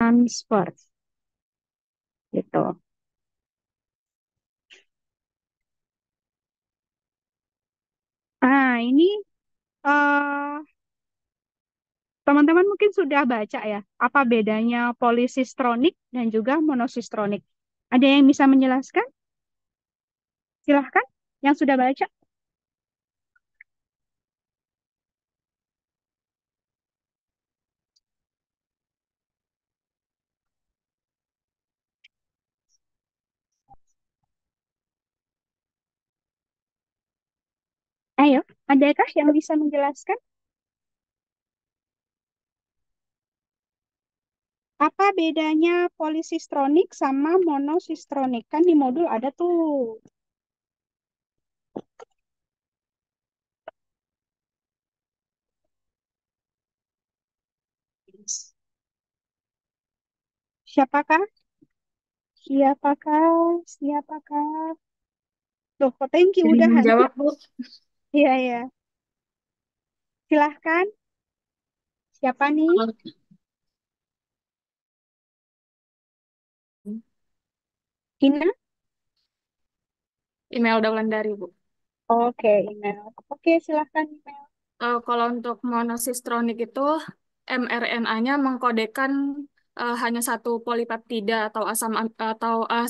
transfer gitu. Nah, ini eh, teman-teman mungkin sudah baca ya, apa bedanya polisistronik dan juga monosistronik. Ada yang bisa menjelaskan? Silahkan, yang sudah baca. Ayo, adakah yang bisa menjelaskan? Apa bedanya polisistronik sama monosistronik? Kan di modul ada tuh. Siapakah? Siapakah? Siapakah? Loh, kok thank you Jadi udahan? menjawab, Bu. Iya, iya. Silahkan. Siapa nih? Ina? Email Wulandari, Bu. Oke, email. Oke, silahkan email. Kalau untuk monosistronik itu mRNA-nya mengkodekan hanya satu polipeptida atau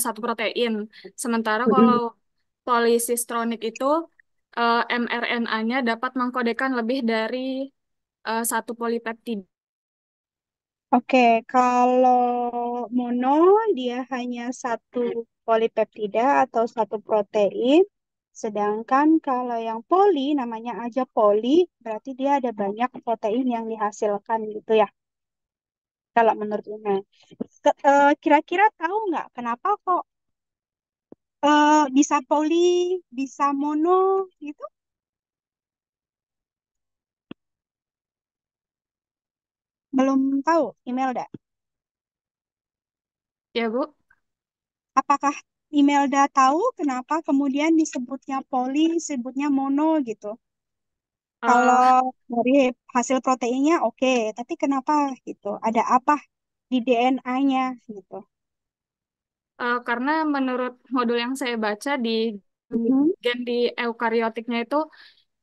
satu protein. Sementara kalau Mm-mm. polisistronik itu mRNA-nya dapat mengkodekan lebih dari satu polipeptida. Oke, kalau mono dia hanya satu polipeptida atau satu protein, sedangkan kalau yang poli namanya aja poli, berarti dia ada banyak protein yang dihasilkan gitu ya. Kalau menurut Una, kira-kira tahu nggak kenapa kok bisa poli, bisa mono gitu? Belum tahu, Imelda. Ya, Bu. Apakah Imelda tahu kenapa kemudian disebutnya poli, disebutnya mono gitu? Eh, Kalau dari hasil proteinnya oke, tapi kenapa gitu? Ada apa di DNA-nya gitu? karena menurut modul yang saya baca di Mm-mm, gen di eukariotiknya itu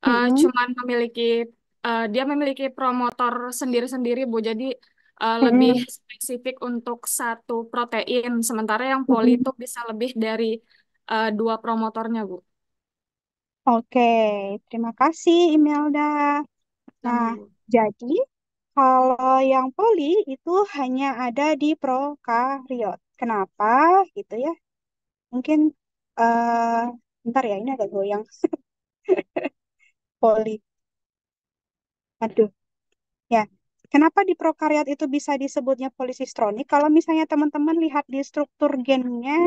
mm-mm, cuman dia memiliki promotor sendiri-sendiri, Bu. Jadi lebih mm-mm, spesifik untuk satu protein, sementara yang poli mm-mm. itu bisa lebih dari dua promotornya, Bu. Oke, terima kasih Imelda. Nah, Sama, Bu. jadi kalau yang poli itu hanya ada di prokariot. Kenapa gitu ya? Mungkin bentar ya, ini agak goyang. Poli. Aduh, ya. Kenapa di prokariot itu bisa disebutnya polisistronik? Kalau misalnya teman-teman lihat di struktur gennya,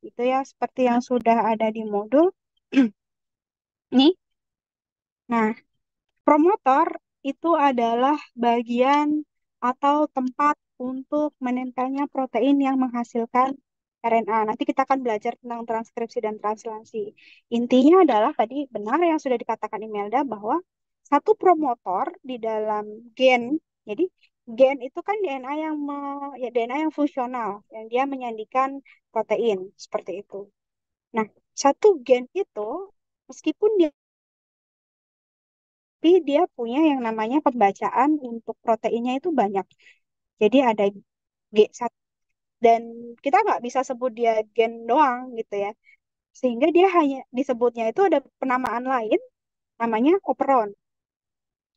itu ya seperti yang sudah ada di modul. Nih, nah promotor itu adalah bagian atau tempat untuk menempelnya protein yang menghasilkan RNA. Nanti kita akan belajar tentang transkripsi dan translasi. Intinya adalah tadi benar yang sudah dikatakan Imelda bahwa satu promotor di dalam gen, jadi gen itu kan DNA yang fungsional, yang dia menyandikan protein seperti itu. Nah, satu gen itu meskipun dia tapi dia punya yang namanya pembacaan untuk proteinnya itu banyak. Jadi ada G1 dan kita nggak bisa sebut dia gen doang gitu ya. Sehingga dia hanya disebutnya itu ada penamaan lain namanya operon.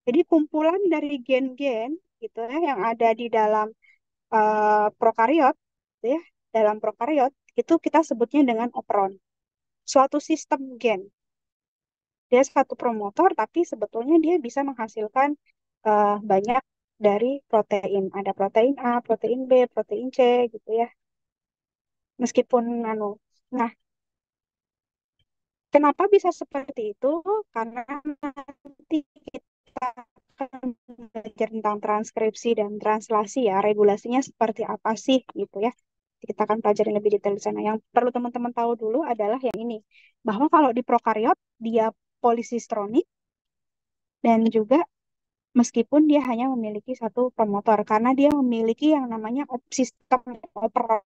Jadi kumpulan dari gen-gen gitu ya yang ada di dalam prokariot gitu ya. Dalam prokariot itu kita sebutnya dengan operon. Suatu sistem gen. Dia satu promotor, tapi sebetulnya dia bisa menghasilkan banyak dari protein. Ada protein A, protein B, protein C gitu ya. Meskipun nah, kenapa bisa seperti itu? Karena nanti kita akan belajar tentang transkripsi dan translasi ya, regulasinya seperti apa sih gitu ya. Kita akan pelajari lebih detail di sana. Yang perlu teman-teman tahu dulu adalah yang ini, bahwa kalau di prokariot dia polisistronik dan juga meskipun dia hanya memiliki satu promotor karena dia memiliki yang namanya sistem operon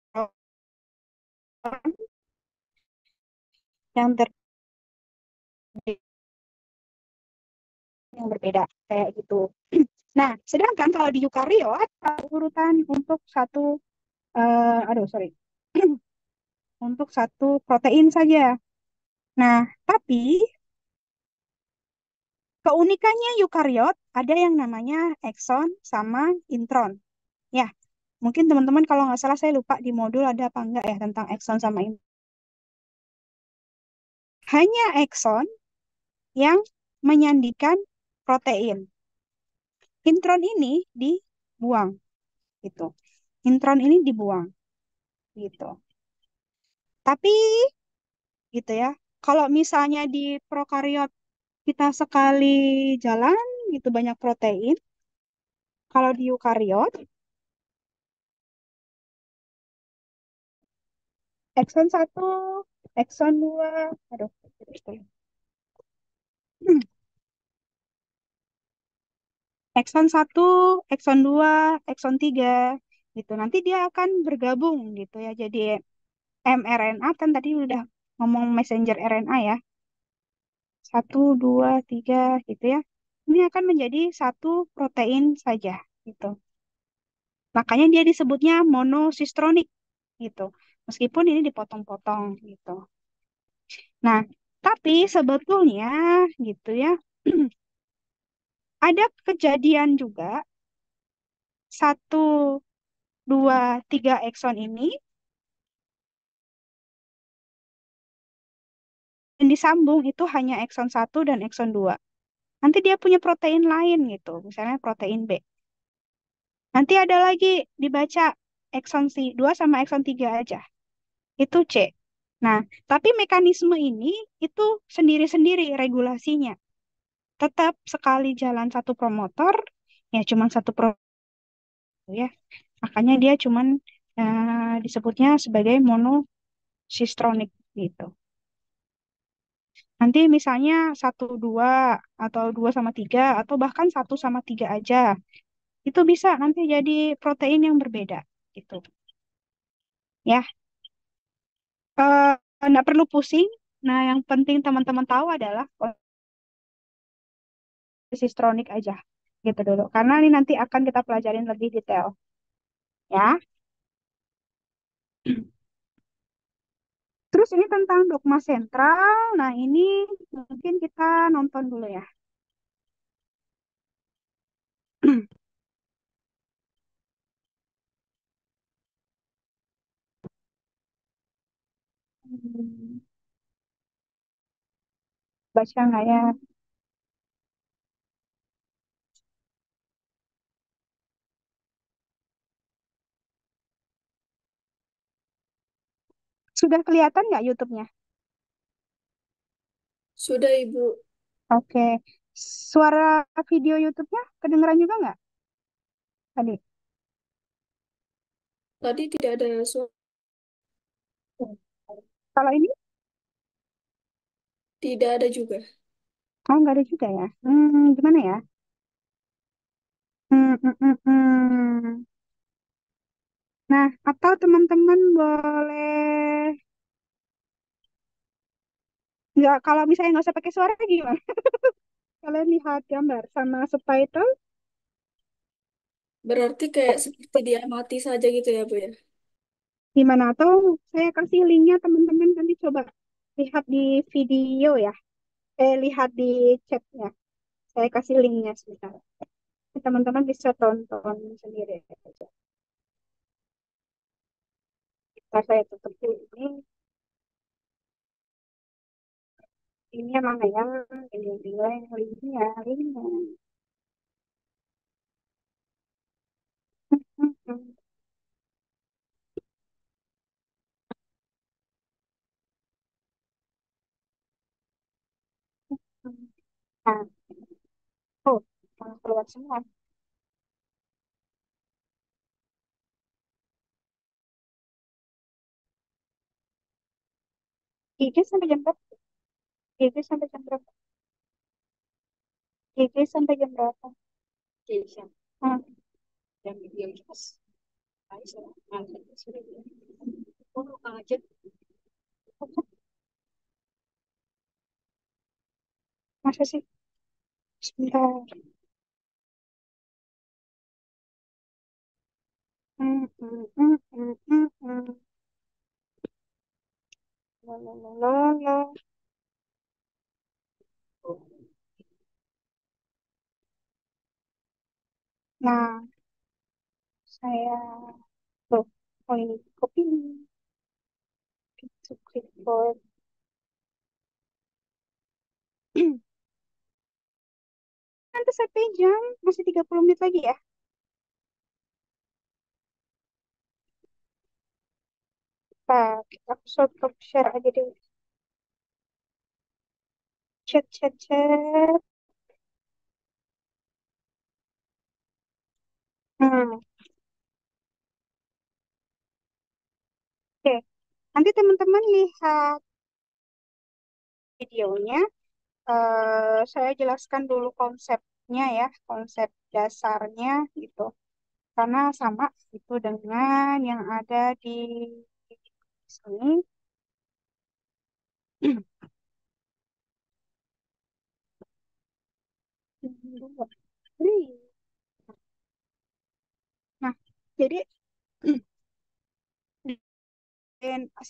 yang yang berbeda kayak gitu. Nah, sedangkan kalau di eukariot urutan untuk satu aduh sorry untuk satu protein saja. Nah, tapi keunikannya eukariot ada yang namanya ekson sama intron. Ya, mungkin teman-teman kalau nggak salah saya lupa di modul ada apa enggak ya tentang ekson sama intron. Hanya ekson yang menyandikan protein. Intron ini dibuang gitu. Intron ini dibuang gitu. Tapi gitu ya. Kalau misalnya di prokariot kita sekali jalan gitu banyak protein, kalau di eukariot ekson satu, ekson 2, aduh, ekson satu, ekson 2, ekson 3 gitu. Nanti dia akan bergabung gitu ya. Jadi mRNA kan tadi udah ngomong messenger RNA ya. Satu, dua, tiga gitu ya. Ini akan menjadi satu protein saja gitu. Makanya dia disebutnya monosistronik gitu. Meskipun ini dipotong-potong gitu. Nah, tapi sebetulnya gitu ya, ada kejadian juga satu, dua, tiga ekson ini yang disambung itu hanya ekson satu dan ekson 2. Nanti dia punya protein lain gitu, misalnya protein B. Nanti ada lagi dibaca ekson 2 sama ekson 3 aja. Itu C. Nah, tapi mekanisme ini itu sendiri-sendiri regulasinya. Tetap sekali jalan satu promotor, ya cuma satu ya. Makanya dia cuman disebutnya sebagai monosistronik gitu. Nanti misalnya satu dua atau dua sama tiga atau bahkan satu sama tiga aja, itu bisa nanti jadi protein yang berbeda gitu. Ya, nggak perlu pusing. Nah, yang penting teman-teman tahu adalah posistronik aja gitu dulu. Karena ini nanti akan kita pelajarin lebih detail. Ya. Terus ini tentang dogma sentral. Nah, ini mungkin kita nonton dulu ya. Hmm, baca nggak ya? Sudah kelihatan nggak YouTube-nya? Sudah, Ibu. Oke. Suara video YouTube-nya kedengeran juga nggak tadi? Tadi tidak ada suara, Kalau ini, tidak ada juga. oh nggak ada juga ya. Gimana ya? Hmm, hmm, hmm, hmm. Nah, atau teman-teman boleh nggak kalau misalnya nggak usah pakai suara gimana? Kalian lihat gambar sama subtitle Berarti kayak seperti dia mati saja gitu ya, Bu ya? gimana? Atau saya kasih linknya teman-teman nanti coba lihat di video ya. Lihat di chatnya. Saya kasih linknya sebentar. Teman-teman bisa tonton sendiri aja. Kita saya tutup dulu ini mana ya? Ini linknya, linknya. Hmm, hmm, hmm. Nah, oh, keluar semua. GG sampai jam berapa? GG sampai jam berapa? GG sampai jam berapa? Hmm. Masa sih? Sebentar. Hmm, hmm, hmm, hmm, hmm, hmm. La, la, la, la, la. Nah, saya tuh, oh ini kopi to clipboard. Nanti sampai jam masih 30 menit lagi ya. Pak, aku stop share aja deh. Chat, chat, chat. Hmm, oke. Nanti teman-teman lihat videonya. Saya jelaskan dulu konsepnya ya, konsep dasarnya gitu. Karena sama itu dengan yang ada di sini. Nah, jadi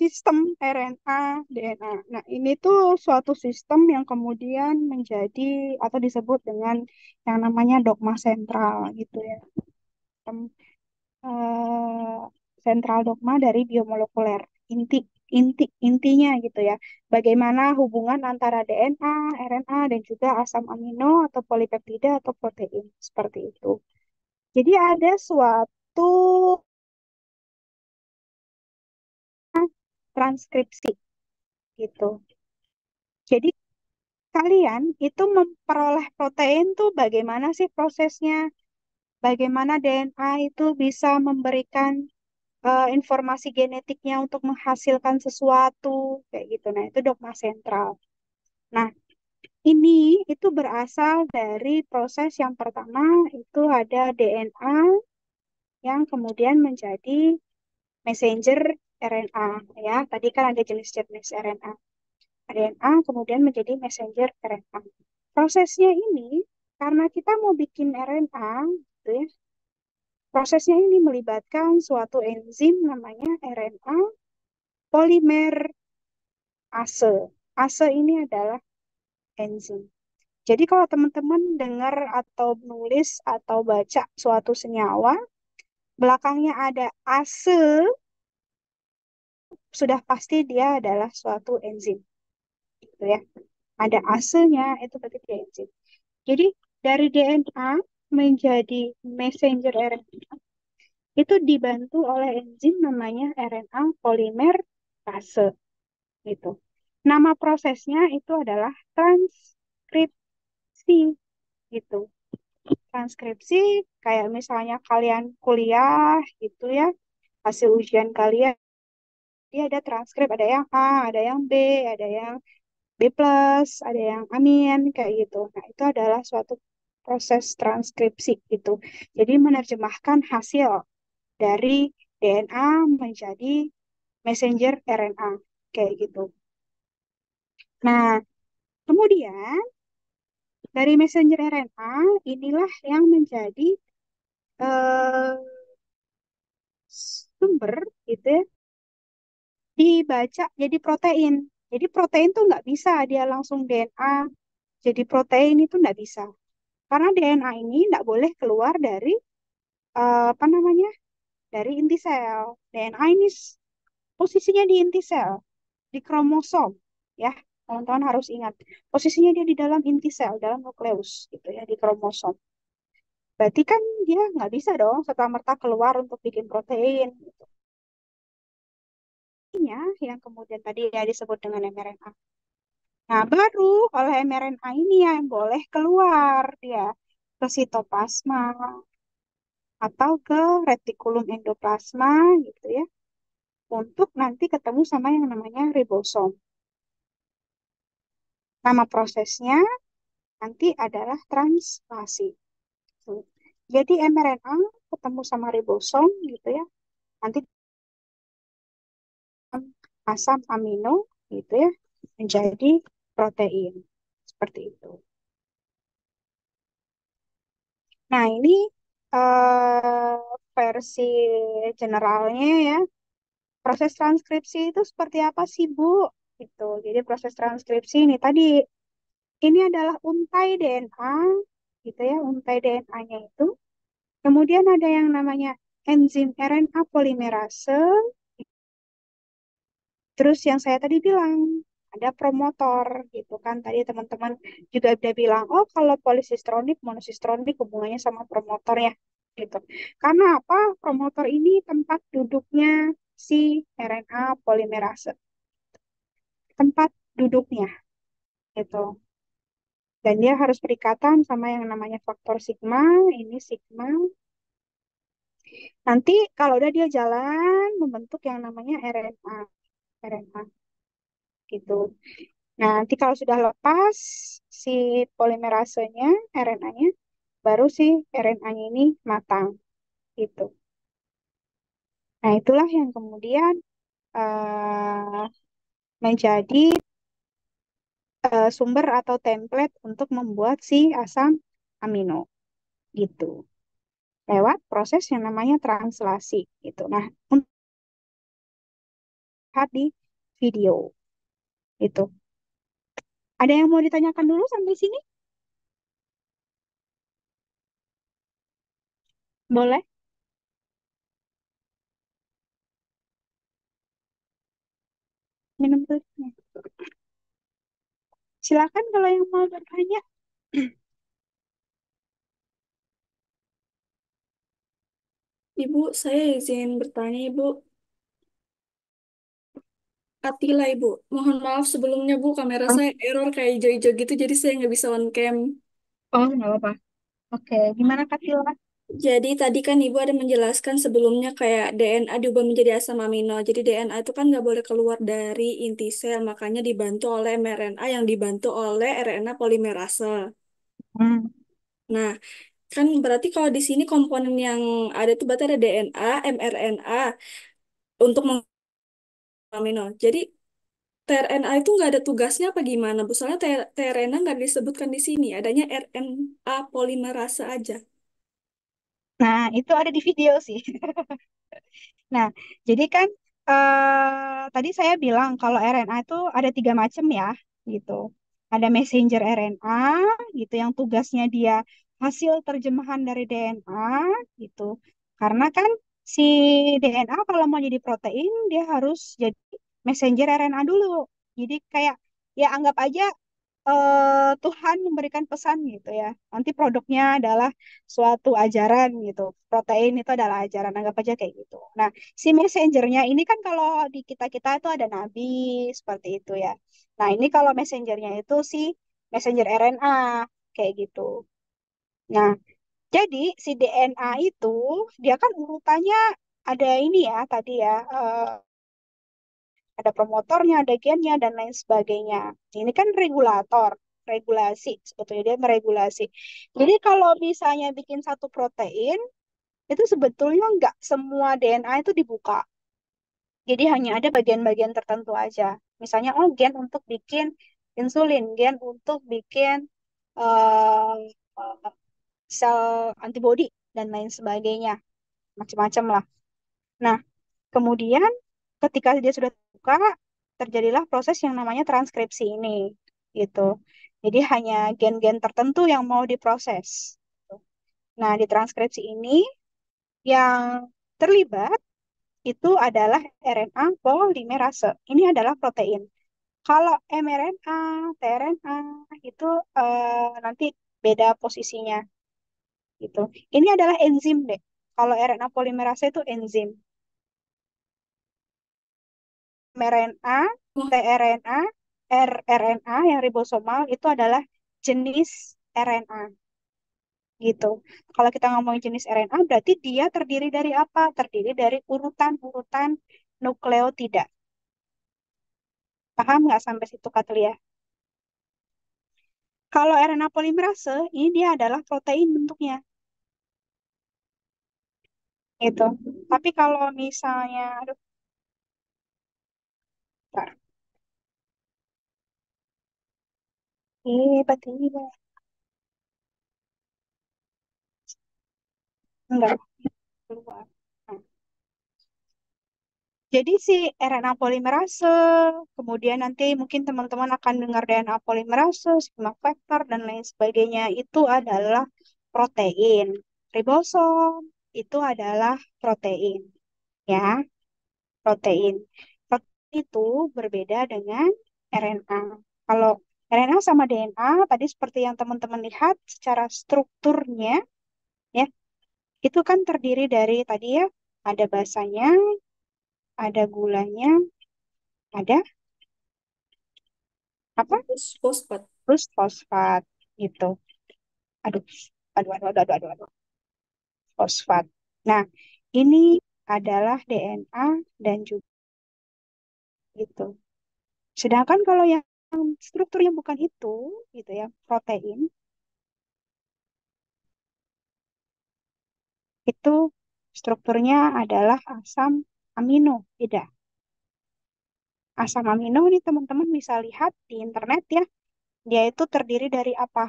sistem RNA, DNA. Nah, ini tuh suatu sistem yang kemudian menjadi atau disebut dengan yang namanya dogma sentral gitu ya. Sistem eh, sentral dogma dari biomolekuler. Inti intinya gitu ya. Bagaimana hubungan antara DNA, RNA dan juga asam amino atau polipeptida atau protein seperti itu. Jadi ada suatu transkripsi gitu. Jadi kalian itu memperoleh protein tuh bagaimana sih prosesnya? Bagaimana DNA itu bisa memberikan informasi genetiknya untuk menghasilkan sesuatu kayak gitu. Nah, itu dogma sentral. Nah, ini itu berasal dari proses yang pertama itu ada DNA yang kemudian menjadi messenger RNA ya. Tadi kan ada jenis-jenis RNA. RNA kemudian menjadi messenger RNA. Prosesnya ini karena kita mau bikin RNA, gitu ya, prosesnya ini melibatkan suatu enzim namanya RNA polimerase. Ase ini adalah enzim. Jadi kalau teman-teman dengar atau nulis atau baca suatu senyawa, belakangnya ada ase, sudah pasti dia adalah suatu enzim, gitu ya. Ada asenya, itu berarti dia enzim. Jadi dari DNA menjadi messenger RNA itu dibantu oleh enzim namanya RNA polimerase gitu. Nama prosesnya itu adalah transkripsi gitu. Transkripsi kayak misalnya kalian kuliah gitu ya, hasil ujian kalian dia ada transkrip, ada yang A, ada yang B, ada yang B plus, ada yang amin kayak gitu. Nah, itu adalah suatu proses transkripsi gitu. Jadi menerjemahkan hasil dari DNA menjadi messenger RNA kayak gitu. Nah, kemudian dari messenger RNA inilah yang menjadi eh, sumber gitu ya, dibaca jadi protein. Jadi protein tuh nggak bisa dia langsung DNA jadi protein itu nggak bisa. Karena DNA ini nggak boleh keluar dari apa namanya dari inti sel. DNA ini posisinya di inti sel, di kromosom, ya teman-teman harus ingat. Posisinya dia di dalam inti sel, dalam nukleus gitu ya, di kromosom. Berarti kan dia nggak bisa dong serta-merta keluar untuk bikin protein. Gitu. Yang kemudian tadi ya disebut dengan mRNA. Nah, baru oleh mRNA ini yang boleh keluar dia ke sitoplasma atau ke retikulum endoplasma gitu ya, untuk nanti ketemu sama yang namanya ribosom. Nama prosesnya nanti adalah translasi. Jadi mRNA ketemu sama ribosom gitu ya. Nanti asam amino gitu ya menjadi protein. Seperti itu. Nah, ini eh, versi generalnya ya. Proses transkripsi itu seperti apa sih, Bu? Gitu. Jadi proses transkripsi ini tadi, ini adalah untai DNA, gitu ya, untai DNA-nya itu. Kemudian ada yang namanya enzim RNA polimerase. Terus yang saya tadi bilang, ada promotor, gitu kan. Tadi teman-teman juga udah bilang, oh kalau polisistronik, monosistronik hubungannya sama promotornya, gitu. Karena apa? Promotor ini tempat duduknya si RNA polimerase. Tempat duduknya, gitu. Dan dia harus berikatan sama yang namanya faktor sigma, ini sigma. Nanti kalau udah dia jalan, membentuk yang namanya RNA, RNA, gitu. Nah, nanti kalau sudah lepas si polimerasenya, RNA-nya, baru si RNA-nya ini matang, gitu. Nah, itulah yang kemudian eh, menjadi sumber atau template untuk membuat si asam amino, gitu. Lewat proses yang namanya translasi, gitu. Nah, untuk lihat di video, itu. Ada yang mau ditanyakan dulu sampai sini? Boleh? Minum dulu. Silakan kalau yang mau bertanya. Ibu, saya izin bertanya, Ibu. Atila, Ibu. Mohon maaf sebelumnya, Bu. Kamera saya error kayak hijau-hijau gitu, jadi saya nggak bisa on cam. Oh, nggak apa-apa. Oke, gimana Kak Tila? Jadi tadi kan Ibu ada menjelaskan sebelumnya kayak DNA diubah menjadi asam amino. Jadi DNA itu kan nggak boleh keluar dari inti sel, makanya dibantu oleh mRNA yang dibantu oleh RNA polimerase. Hmm. Nah, kan berarti kalau di sini komponen yang ada itu berarti ada DNA, mRNA untuk mengamino. Jadi tRNA itu nggak ada tugasnya apa gimana? Bu, soalnya tRNA nggak disebutkan di sini, adanya RNA polimerase aja. Nah, itu ada di video sih. Nah, jadi kan tadi saya bilang kalau RNA itu ada tiga macam ya, gitu. Ada messenger RNA, gitu, yang tugasnya dia hasil terjemahan dari DNA, gitu. Karena kan si DNA kalau mau jadi protein, dia harus jadi messenger RNA dulu. Jadi kayak ya anggap aja Tuhan memberikan pesan gitu ya. Nanti produknya adalah suatu ajaran gitu. Protein itu adalah ajaran, anggap aja kayak gitu. Nah, si messengernya ini kan kalau di kita-kita itu ada nabi seperti itu ya. Nah, ini kalau messengernya itu si messenger RNA kayak gitu. Nah, jadi si DNA itu dia kan urutannya ada ini ya tadi ya. Ada promotornya, ada gennya, dan lain sebagainya. Ini kan regulator, regulasi, sebetulnya dia meregulasi. Jadi kalau misalnya bikin satu protein, itu sebetulnya nggak semua DNA itu dibuka. Jadi hanya ada bagian-bagian tertentu aja. Misalnya, oh gen untuk bikin insulin, gen untuk bikin eh, eh, sel antibody, dan lain sebagainya. Macam-macam lah. Nah, kemudian ketika dia sudah terbuka, terjadilah proses yang namanya transkripsi ini, gitu. Jadi hanya gen-gen tertentu yang mau diproses. Nah, di transkripsi ini yang terlibat itu adalah RNA polimerase. Ini adalah protein. Kalau mRNA, tRNA itu nanti beda posisinya, gitu. Ini adalah enzim deh. Kalau RNA polimerase itu enzim. mRNA, Oh, tRNA, rRNA yang ribosomal itu adalah jenis RNA gitu. Kalau kita ngomongin jenis RNA berarti dia terdiri dari apa? Terdiri dari urutan-urutan nukleotida. Paham nggak sampai situ Katlia? Kalau RNA polimerase ini dia adalah protein bentuknya. Itu. Tapi kalau misalnya, aduh, bentar. Tiba-tiba. Enggak keluar. Nah, jadi si RNA polimerase, kemudian nanti mungkin teman-teman akan dengar DNA polimerase, skema vektor, dan lain sebagainya. Itu adalah protein. Ribosom itu adalah protein, ya, protein. Protein itu berbeda dengan RNA. Kalau RNA sama DNA, tadi seperti yang teman-teman lihat, secara strukturnya, ya, itu kan terdiri dari tadi ya, ada basanya, ada gulanya, ada apa? Terus fosfat. Terus fosfat gitu. Aduh, aduh, fosfat. Nah, ini adalah DNA dan juga itu. Sedangkan kalau yang strukturnya bukan itu, gitu ya, protein, itu strukturnya adalah asam amino. Tidak. Asam amino ini teman-teman bisa lihat di internet ya. Dia itu terdiri dari apa?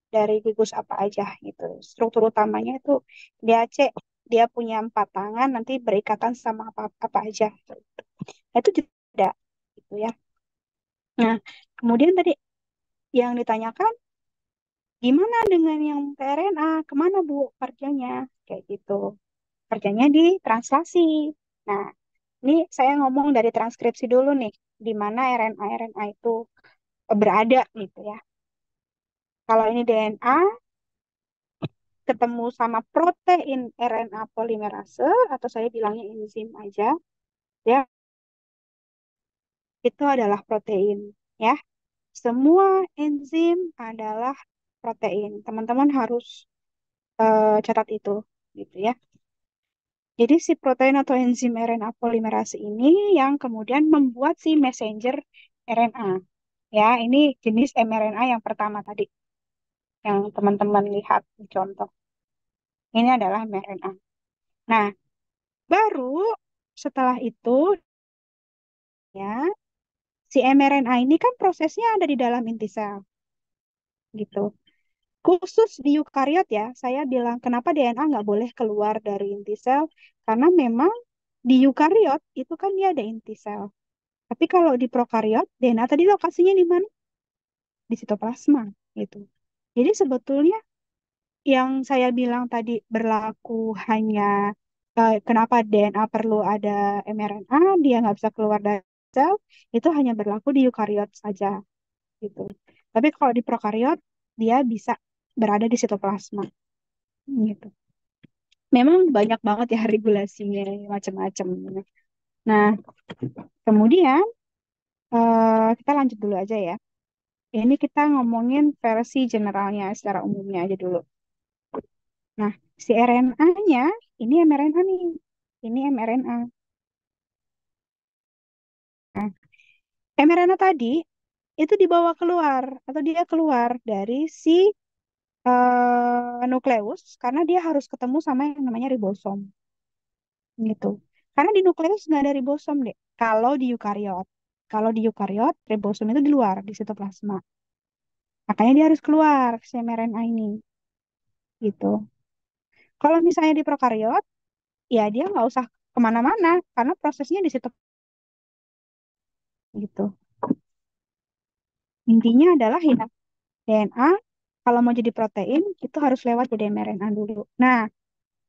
Dari gugus apa aja gitu. Struktur utamanya itu DAC, dia punya 4 tangan, nanti berikatan sama apa aja. Nah, itu tidak gitu ya. Nah, kemudian tadi yang ditanyakan, gimana dengan yang tRNA? Kemana Bu kerjanya? Kayak gitu. Kerjanya di translasi. Nah, ini saya ngomong dari transkripsi dulu nih, di mana RNA-RNA itu berada gitu ya. Kalau ini DNA, ketemu sama protein RNA polimerase atau saya bilangnya enzim aja ya, itu adalah protein ya. Semua enzim adalah protein. Teman-teman harus catat itu gitu ya. Jadi si protein atau enzim RNA polimerase ini yang kemudian membuat si messenger RNA. Ya, ini jenis mRNA yang pertama tadi yang teman-teman lihat di contoh. Ini adalah mRNA. Nah, baru setelah itu ya, si mRNA ini kan prosesnya ada di dalam inti sel gitu. Khusus di eukariot ya, saya bilang kenapa DNA nggak boleh keluar dari inti sel, karena memang di eukariot itu kan dia ada inti sel. Tapi kalau di prokariot, DNA tadi lokasinya di mana? Di sitoplasma gitu. Jadi sebetulnya yang saya bilang tadi berlaku hanya kenapa DNA perlu ada mRNA, dia nggak bisa keluar dari sel, itu hanya berlaku di eukariot saja gitu. Tapi kalau di prokariot, dia bisa berada di sitoplasma gitu. Memang banyak banget ya regulasinya macam-macam. Nah, kemudian kita lanjut dulu aja ya. Ini kita ngomongin versi generalnya secara umumnya aja dulu. Nah, si RNA-nya, ini mRNA nih. Ini mRNA. Nah, mRNA tadi itu dibawa keluar atau dia keluar dari si nukleus karena dia harus ketemu sama yang namanya ribosom gitu. Karena di nukleus nggak ada ribosom deh. Kalau di eukariot, kalau di eukariot ribosom itu di luar di sitoplasma. Makanya dia harus keluar si mRNA ini gitu. Kalau misalnya di prokariot, ya dia nggak usah kemana-mana karena prosesnya di situ gitu. Intinya adalah ya DNA kalau mau jadi protein itu harus lewat jadi mRNA dulu. Nah,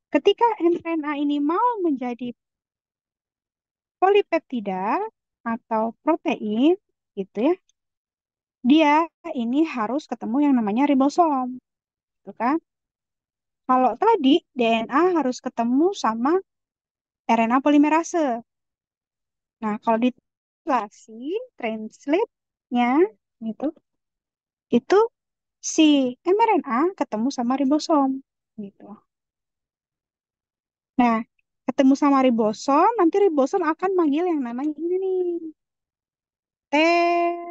ketika mRNA ini mau menjadi polipeptida atau protein gitu ya, dia ini harus ketemu yang namanya ribosom, gitu kan? Kalau tadi DNA harus ketemu sama RNA polimerase. Nah, kalau di translate-nya itu itu si mRNA ketemu sama ribosom gitu. Nah, ketemu sama ribosom, nanti ribosom akan manggil yang namanya ini nih, T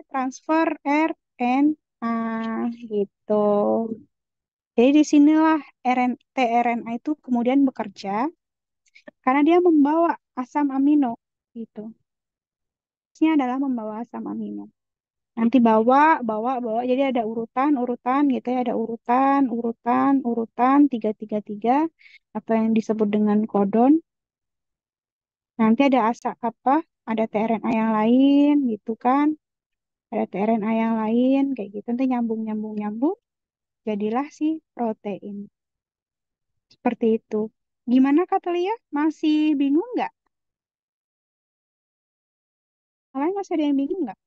transfer RNA gitu. Jadi disinilah tRNA itu kemudian bekerja karena dia membawa asam amino gitu. Ini adalah membawa asam amino. Nanti bawa, bawa, bawa. Jadi ada urutan, urutan gitu ya. Ada urutan, urutan, urutan, tiga, tiga, tiga. Atau yang disebut dengan kodon. Nanti ada asa apa? Ada tRNA yang lain gitu kan. Ada tRNA yang lain kayak gitu. Nanti nyambung, nyambung, nyambung. Jadilah si protein. Seperti itu. Gimana Kak Telia? Masih bingung nggak? Kalian masih ada yang bingung nggak?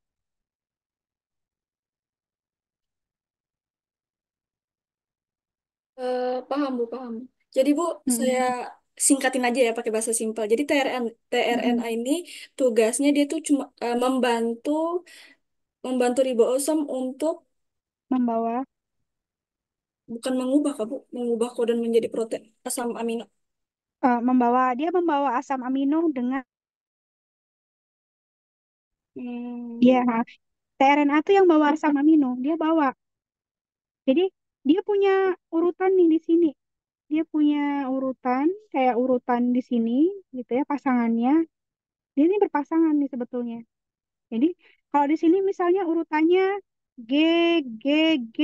Paham Bu, paham. Jadi Bu, saya Mm-mm. singkatin aja ya pakai bahasa simpel. Jadi Mm-mm. tRNA ini tugasnya dia tuh cuma membantu membantu ribosom untuk Membawa bukan mengubah Kak Bu, mengubah kodon menjadi protein asam amino. dia membawa asam amino dengan dia Hmm, tRNA itu yang bawa asam amino, dia bawa. Jadi dia punya urutan nih di sini. Dia punya urutan kayak urutan di sini gitu ya pasangannya. Dia ini berpasangan nih sebetulnya. Jadi kalau di sini misalnya urutannya G G G,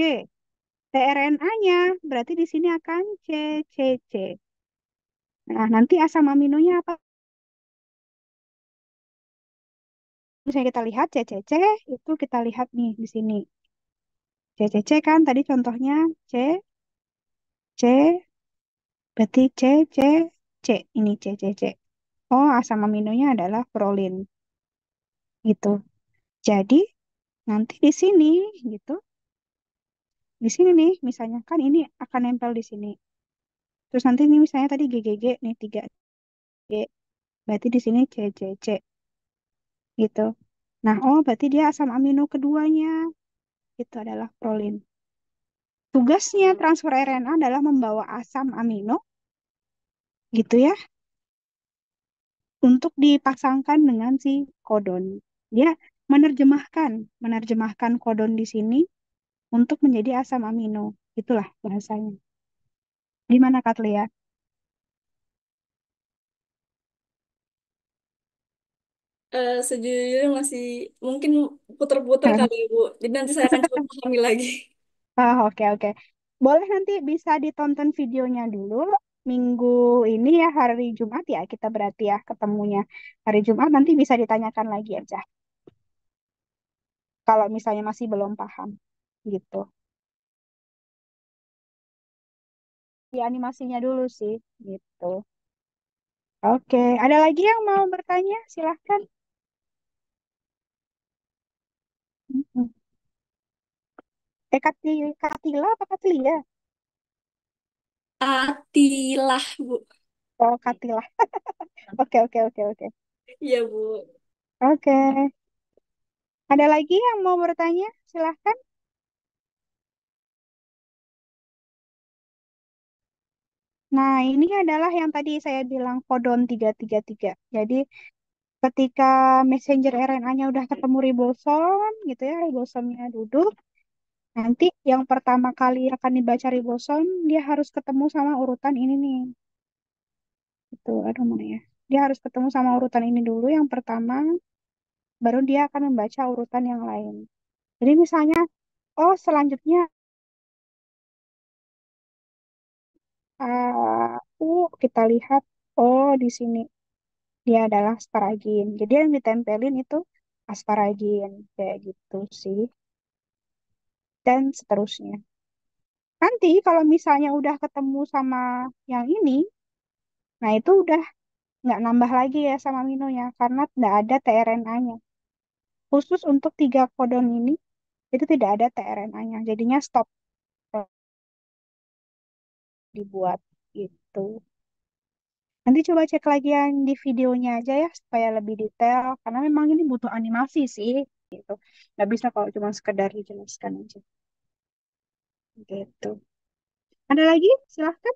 tRNA-nya berarti di sini akan C C C. Nah, nanti asam aminonya apa? Misalnya kita lihat C C C itu kita lihat nih di sini. C C C kan tadi contohnya C C berarti C C C ini C C C. Oh, asam aminonya adalah prolin gitu. Jadi nanti di sini gitu. Di sini nih misalnya kan ini akan nempel di sini. Terus nanti ini misalnya tadi GGG nih 3G. Berarti di sini C C C gitu. Nah, oh berarti dia asam amino keduanya itu adalah prolin. Tugasnya transfer RNA adalah membawa asam amino gitu ya untuk dipasangkan dengan si kodon. Dia menerjemahkan menerjemahkan kodon di sini untuk menjadi asam amino. Itulah bahasanya. Gimana Kak Lia? sejujurnya masih mungkin puter-puter kali ya Bu. Jadi nanti saya akan coba pahami lagi. Ah, oke, oke. Boleh nanti bisa ditonton videonya dulu. Minggu ini ya hari Jumat ya kita berarti ya ketemunya. Hari Jumat nanti bisa ditanyakan lagi aja. Kalau misalnya masih belum paham gitu. Di animasinya dulu sih gitu. Oke, ada lagi yang mau bertanya? Silahkan. Mm-mm. Katila apa Katilia? Atilah Bu. Oh, Katila. Oke, oke, oke, oke. Iya Bu. Oke. Ada lagi yang mau bertanya? Silahkan. Nah, ini adalah yang tadi saya bilang kodon 333. Jadi, ketika messenger RNA-nya udah ketemu ribosom, gitu ya, ribosomnya duduk, nanti yang pertama kali akan dibaca ribosom, dia harus ketemu sama urutan ini nih. Itu, aduh mana ya. Dia harus ketemu sama urutan ini dulu, yang pertama, baru dia akan membaca urutan yang lain. Jadi misalnya, oh selanjutnya, kita lihat, oh di sini. Dia adalah asparagin. Jadi yang ditempelin itu asparagin kayak gitu sih. Dan seterusnya. Nanti kalau misalnya udah ketemu sama yang ini, nah itu udah nggak nambah lagi ya sama aminonya karena nggak ada tRNA-nya. Khusus untuk tiga kodon ini itu tidak ada tRNA-nya. Jadinya stop dibuat gitu. Nanti coba cek lagi yang di videonya aja ya supaya lebih detail karena memang ini butuh animasi sih gitu. Nggak bisa kalau cuma sekedar dijelaskan aja gitu. Ada lagi? Silahkan.